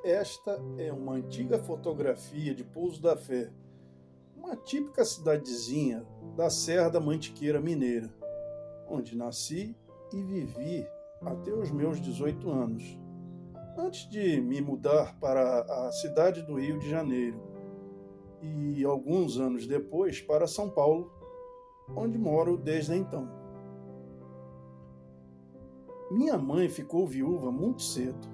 Esta é uma antiga fotografia de Pouso da Fé, uma típica cidadezinha da Serra da Mantiqueira Mineira, onde nasci e vivi até os meus 18 anos, antes de me mudar para a cidade do Rio de Janeiro e alguns anos depois para São Paulo, onde moro desde então. Minha mãe ficou viúva muito cedo,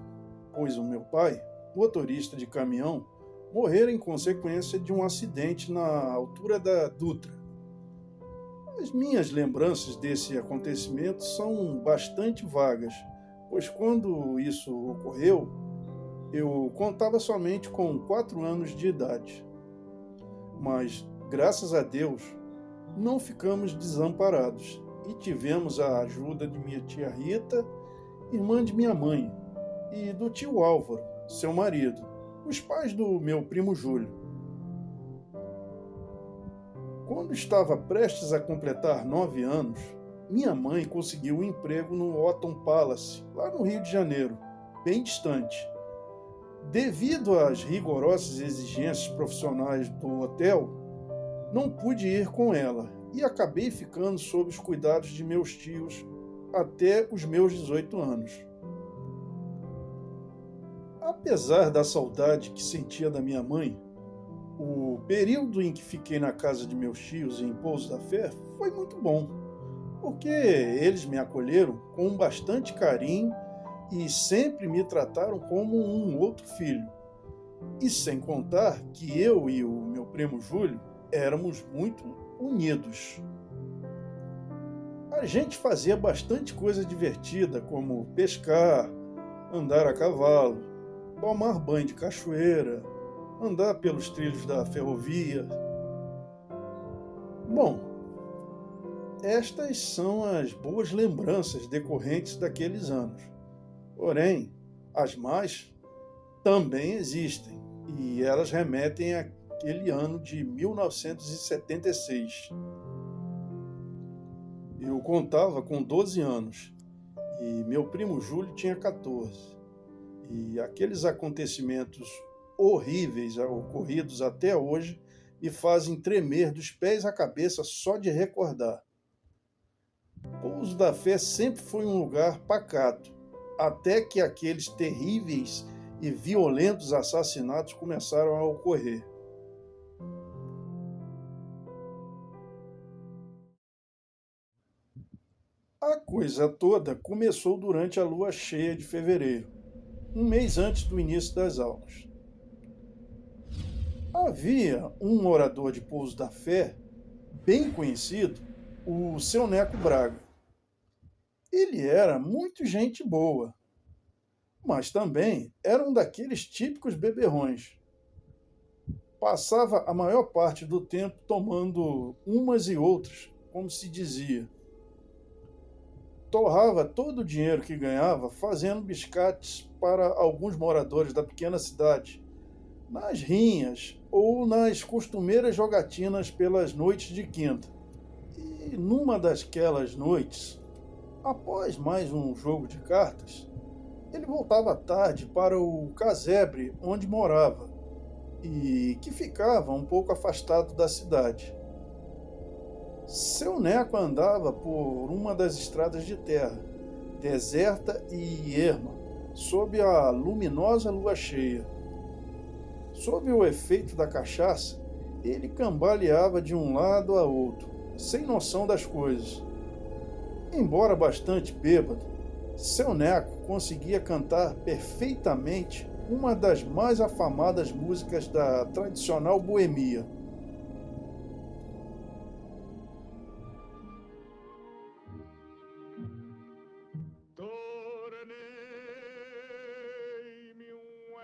pois o meu pai, motorista de caminhão, morrera em consequência de um acidente na altura da Dutra. As minhas lembranças desse acontecimento são bastante vagas, pois quando isso ocorreu, eu contava somente com 4 anos de idade. Mas, graças a Deus, não ficamos desamparados e tivemos a ajuda de minha tia Rita, irmã de minha mãe, e do tio Álvaro, seu marido, os pais do meu primo Júlio. Quando estava prestes a completar 9 anos, minha mãe conseguiu um emprego no Otton Palace, lá no Rio de Janeiro, bem distante. Devido às rigorosas exigências profissionais do hotel, não pude ir com ela e acabei ficando sob os cuidados de meus tios até os meus 18 anos. Apesar da saudade que sentia da minha mãe, o período em que fiquei na casa de meus tios em Pouso da Fé foi muito bom, porque eles me acolheram com bastante carinho e sempre me trataram como um outro filho. E sem contar que eu e o meu primo Júlio éramos muito unidos. A gente fazia bastante coisa divertida, como pescar, andar a cavalo, tomar banho de cachoeira, andar pelos trilhos da ferrovia. Bom, estas são as boas lembranças decorrentes daqueles anos. Porém, as más também existem, e elas remetem àquele ano de 1976. Eu contava com 12 anos e meu primo Júlio tinha 14. E aqueles acontecimentos horríveis ocorridos até hoje me fazem tremer dos pés à cabeça só de recordar. Pouso da Fé sempre foi um lugar pacato, até que aqueles terríveis e violentos assassinatos começaram a ocorrer. A coisa toda começou durante a lua cheia de fevereiro, um mês antes do início das aulas. Havia um morador de Pouso da Fé, bem conhecido, o seu Neco Braga. Ele era muito gente boa, mas também era um daqueles típicos beberrões. Passava a maior parte do tempo tomando umas e outras, como se dizia. Torrava todo o dinheiro que ganhava fazendo biscates para alguns moradores da pequena cidade, nas rinhas ou nas costumeiras jogatinas pelas noites de quinta. E numa dasquelas noites, após mais um jogo de cartas, ele voltava à tarde para o casebre onde morava e que ficava um pouco afastado da cidade. Seu Neco andava por uma das estradas de terra, deserta e erma, sob a luminosa lua cheia. Sob o efeito da cachaça, ele cambaleava de um lado a outro, sem noção das coisas. Embora bastante bêbado, seu Neco conseguia cantar perfeitamente uma das mais afamadas músicas da tradicional boemia. Tornei-me um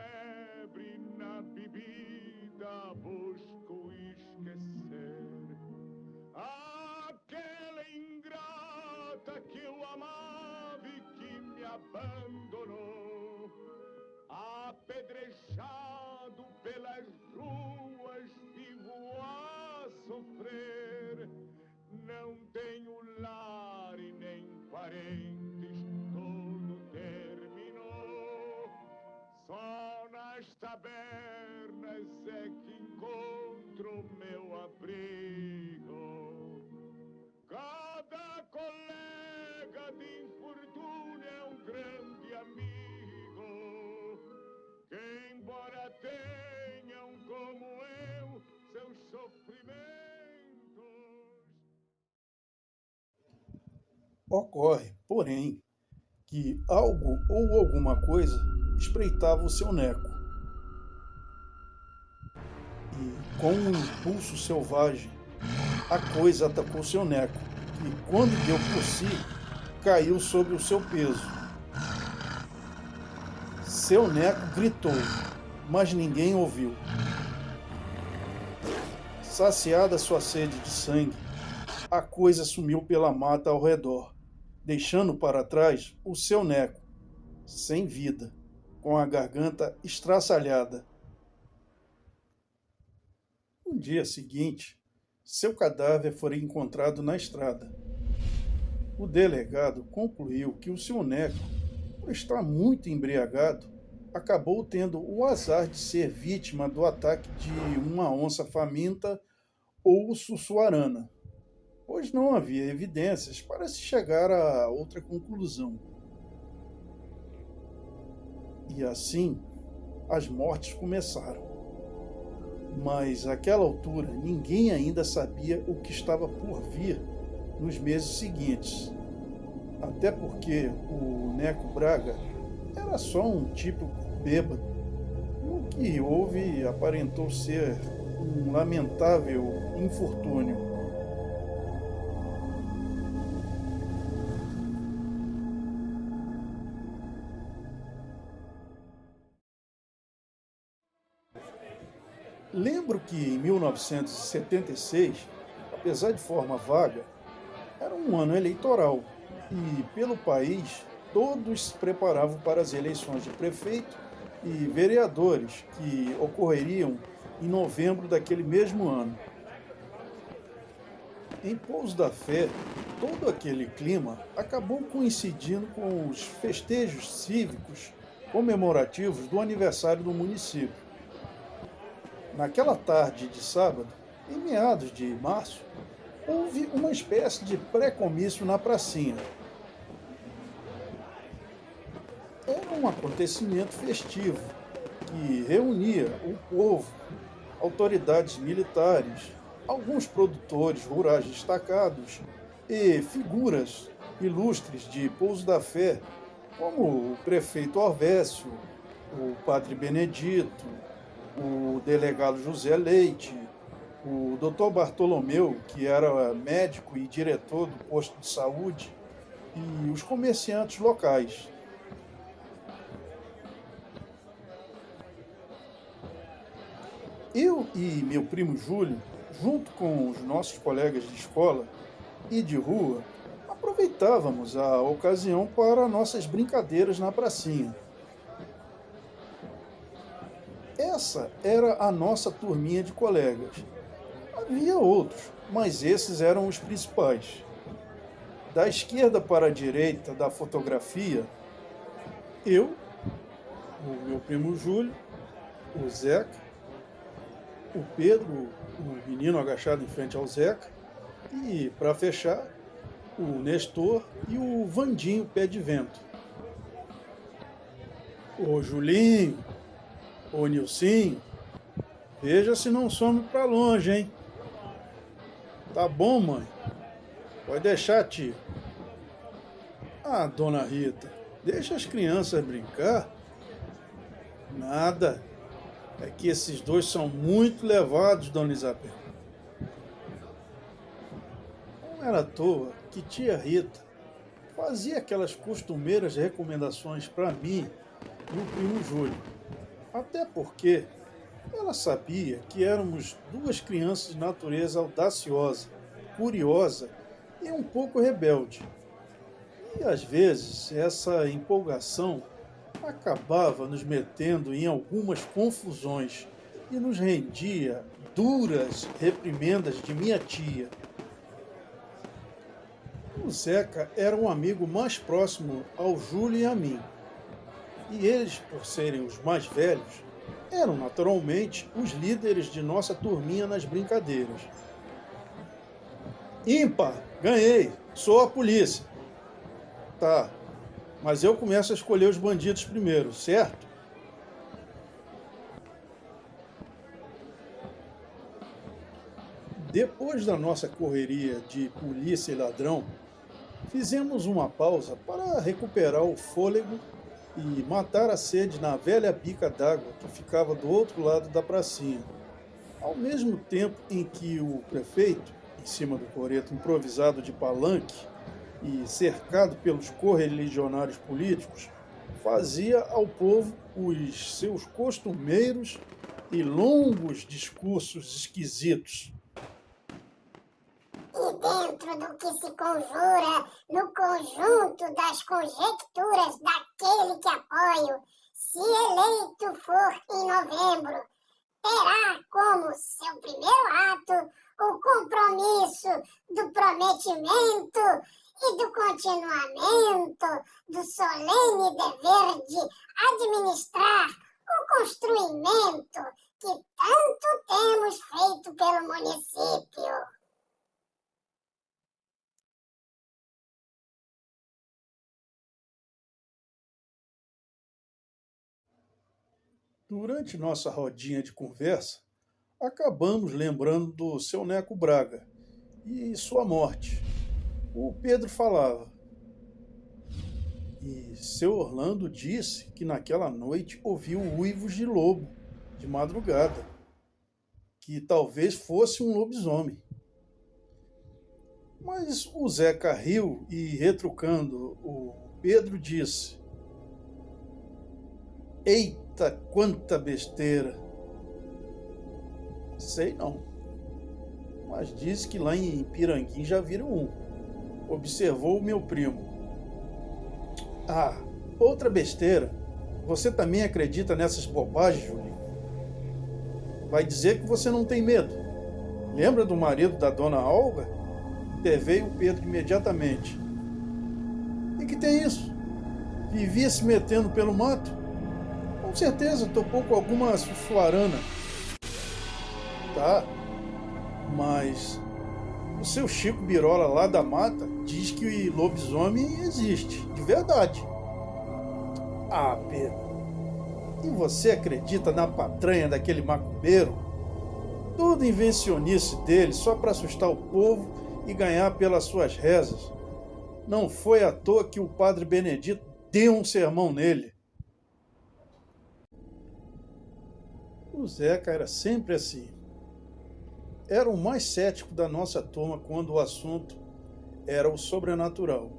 ebre na bebida, busco esquecer aquela ingrata que eu amava e que me abandonou, apedrejado pelas ruas, vivo nas tabernas é que encontro meu abrigo. Cada colega de infortúnio é um grande amigo, que embora tenham como eu seus sofrimentos. Ocorre, porém, que algo ou alguma coisa espreitava o seu Neco. E com um impulso selvagem, a coisa atacou seu Neco, que, quando deu por si, caiu sobre o seu peso. Seu Neco gritou, mas ninguém ouviu. Saciada sua sede de sangue, a coisa sumiu pela mata ao redor, deixando para trás o seu Neco, sem vida, com a garganta estraçalhada. No dia seguinte, seu cadáver foi encontrado na estrada. O delegado concluiu que o seu Neco, por estar muito embriagado, acabou tendo o azar de ser vítima do ataque de uma onça faminta ou sussuarana, pois não havia evidências para se chegar a outra conclusão. E assim, as mortes começaram. Mas, àquela altura, ninguém ainda sabia o que estava por vir nos meses seguintes. Até porque o Neco Braga era só um tipo bêbado. E o que houve aparentou ser um lamentável infortúnio. Lembro que em 1976, apesar de forma vaga, era um ano eleitoral e, pelo país, todos se preparavam para as eleições de prefeito e vereadores que ocorreriam em novembro daquele mesmo ano. Em Pouso da Fé, todo aquele clima acabou coincidindo com os festejos cívicos comemorativos do aniversário do município. Naquela tarde de sábado, em meados de março, houve uma espécie de pré-comício na pracinha. Era um acontecimento festivo que reunia o povo, autoridades militares, alguns produtores rurais destacados e figuras ilustres de Pouso da Fé, como o prefeito Orvécio, o padre Benedito, o delegado José Leite, o Dr. Bartolomeu, que era médico e diretor do posto de saúde, e os comerciantes locais. Eu e meu primo Júlio, junto com os nossos colegas de escola e de rua, aproveitávamos a ocasião para nossas brincadeiras na pracinha. Essa era a nossa turminha de colegas. Havia outros, mas esses eram os principais. Da esquerda para a direita da fotografia, eu, o meu primo Júlio, o Zeca, o Pedro, o menino agachado em frente ao Zeca, e, para fechar, o Nestor e o Vandinho pé de vento. Ô Julinho, ô Nilcinho, veja se não some para longe, hein? Tá bom, mãe? Pode deixar, tio. Ah, dona Rita, deixa as crianças brincar. Nada. É que esses dois são muito levados, dona Isabel. Não era à toa que tia Rita fazia aquelas costumeiras recomendações para mim e o primo Júlio. Até porque ela sabia que éramos duas crianças de natureza audaciosa, curiosa e um pouco rebelde. E às vezes essa empolgação acabava nos metendo em algumas confusões e nos rendia duras reprimendas de minha tia. O Zeca era um amigo mais próximo ao Júlio e a mim. E eles, por serem os mais velhos, Eram naturalmente os líderes de nossa turminha nas brincadeiras. Ímpar, ganhei, sou a polícia. Tá, mas eu começo a escolher os bandidos primeiro, certo? Depois da nossa correria de polícia e ladrão, fizemos uma pausa para recuperar o fôlego e matar a sede na velha bica d'água que ficava do outro lado da pracinha. Ao mesmo tempo em que o prefeito, em cima do coreto improvisado de palanque e cercado pelos correligionários políticos, fazia ao povo os seus costumeiros e longos discursos esquisitos. E dentro do que se conjura no conjunto das conjecturas daquele que apoio, se eleito for em novembro, terá como seu primeiro ato o compromisso do prometimento e do continuamento do solene dever de administrar o construimento que tanto temos feito pelo município. Durante nossa rodinha de conversa, acabamos lembrando do seu Neco Braga e sua morte. O Pedro falava. E seu Orlando disse que naquela noite ouviu uivos de lobo, de madrugada, que talvez fosse um lobisomem. Mas o Zeca riu e, retrucando, o Pedro disse: Eita, quanta besteira! Sei não, mas disse que lá em Piranguim já viram um. Observou o meu primo. Ah, outra besteira. Você também acredita nessas bobagens, Julinho? Vai dizer que você não tem medo. Lembra do marido da dona Olga? Interveio o Pedro imediatamente. E que tem isso? Vivia se metendo pelo mato? Com certeza topou com alguma sussuarana. Tá, mas o seu Chico Birola lá da mata diz que o lobisomem existe, de verdade. Ah, Pedro, e você acredita na patranha daquele macumbeiro? Tudo invencionice dele só para assustar o povo e ganhar pelas suas rezas. Não foi à toa que o padre Benedito deu um sermão nele. O Zeca era sempre assim. Era o mais cético da nossa turma quando o assunto era o sobrenatural.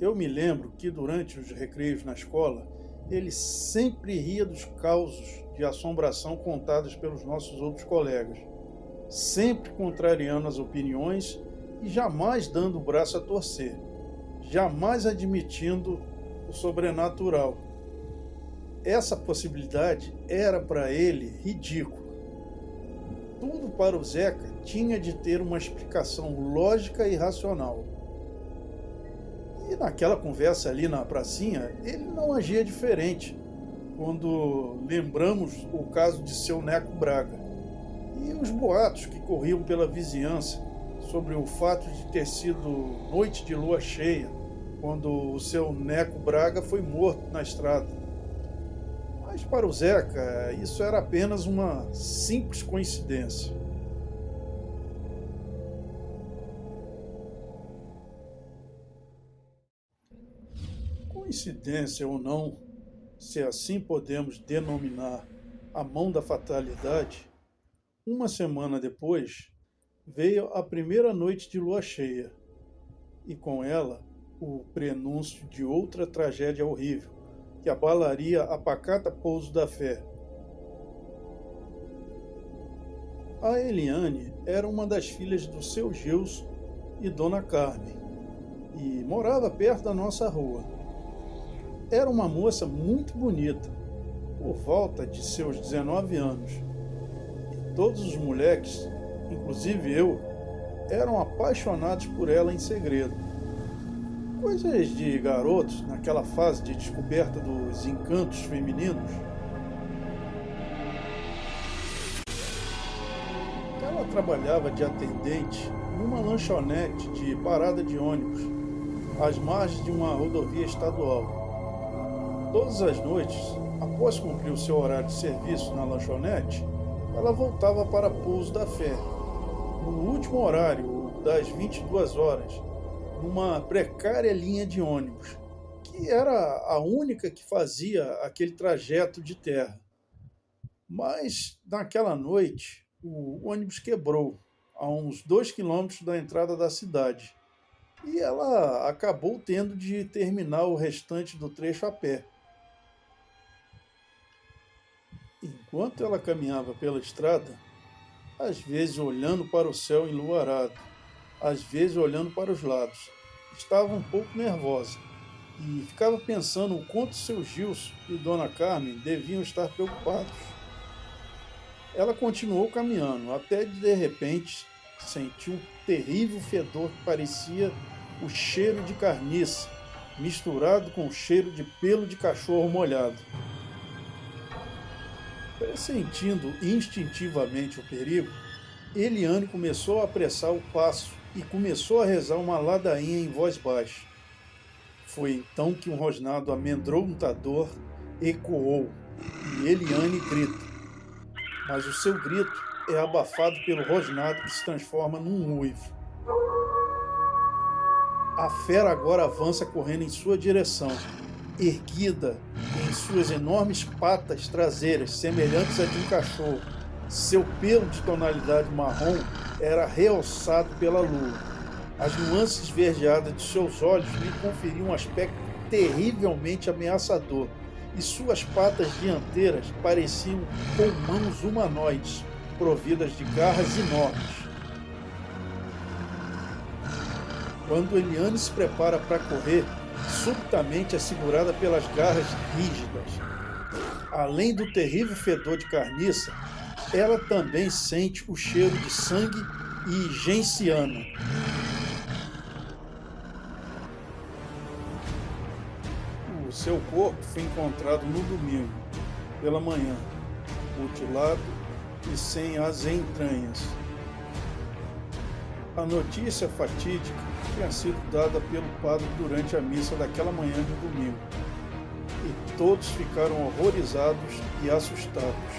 Eu me lembro que durante os recreios na escola, ele sempre ria dos causos de assombração contados pelos nossos outros colegas, sempre contrariando as opiniões e jamais dando o braço a torcer, jamais admitindo o sobrenatural. Essa possibilidade era para ele ridícula. Tudo para o Zeca tinha de ter uma explicação lógica e racional. E naquela conversa ali na pracinha, ele não agia diferente quando lembramos o caso de seu Neco Braga e os boatos que corriam pela vizinhança sobre o fato de ter sido noite de lua cheia quando o seu Neco Braga foi morto na estrada. Mas para o Zeca, isso era apenas uma simples coincidência. Coincidência ou não, se assim podemos denominar a mão da fatalidade, uma semana depois veio a primeira noite de lua cheia, e com ela o prenúncio de outra tragédia horrível, que abalaria a pacata pouso da fé. A Eliane era uma das filhas do seu Gilson e Dona Carmen, e morava perto da nossa rua. Era uma moça muito bonita, por volta de seus 19 anos, e todos os moleques, inclusive eu, eram apaixonados por ela em segredo. Coisas de garotos naquela fase de descoberta dos encantos femininos. Ela trabalhava de atendente numa lanchonete de parada de ônibus, às margens de uma rodovia estadual. Todas as noites, após cumprir o seu horário de serviço na lanchonete, ela voltava para Pouso da Fé, no último horário, das 22 horas, numa precária linha de ônibus, que era a única que fazia aquele trajeto de terra. Mas, naquela noite, o ônibus quebrou, a uns 2 quilômetros da entrada da cidade, e ela acabou tendo de terminar o restante do trecho a pé. Enquanto ela caminhava pela estrada, às vezes olhando para o céu enluarado, às vezes olhando para os lados, estava um pouco nervosa e ficava pensando o quanto seu Gilson e Dona Carmen deviam estar preocupados. Ela continuou caminhando, até de repente sentiu um terrível fedor que parecia o cheiro de carniça, misturado com o cheiro de pelo de cachorro molhado. Pressentindo instintivamente o perigo, Eliane começou a apressar o passo e começou a rezar uma ladainha em voz baixa. Foi então que um rosnado amedrontador ecoou e Eliane grita. Mas o seu grito é abafado pelo rosnado que se transforma num uivo. A fera agora avança correndo em sua direção, erguida em suas enormes patas traseiras, semelhantes a de um cachorro. Seu pelo de tonalidade marrom era realçado pela lua. As nuances esverdeadas de seus olhos lhe conferiam um aspecto terrivelmente ameaçador, e suas patas dianteiras pareciam com mãos humanoides, providas de garras enormes. Quando Eliane se prepara para correr, subitamente é segurada pelas garras rígidas. Além do terrível fedor de carniça, ela também sente o cheiro de sangue e genciana. O seu corpo foi encontrado no domingo, pela manhã, mutilado e sem as entranhas. A notícia fatídica tinha sido dada pelo padre durante a missa daquela manhã de domingo, e todos ficaram horrorizados e assustados.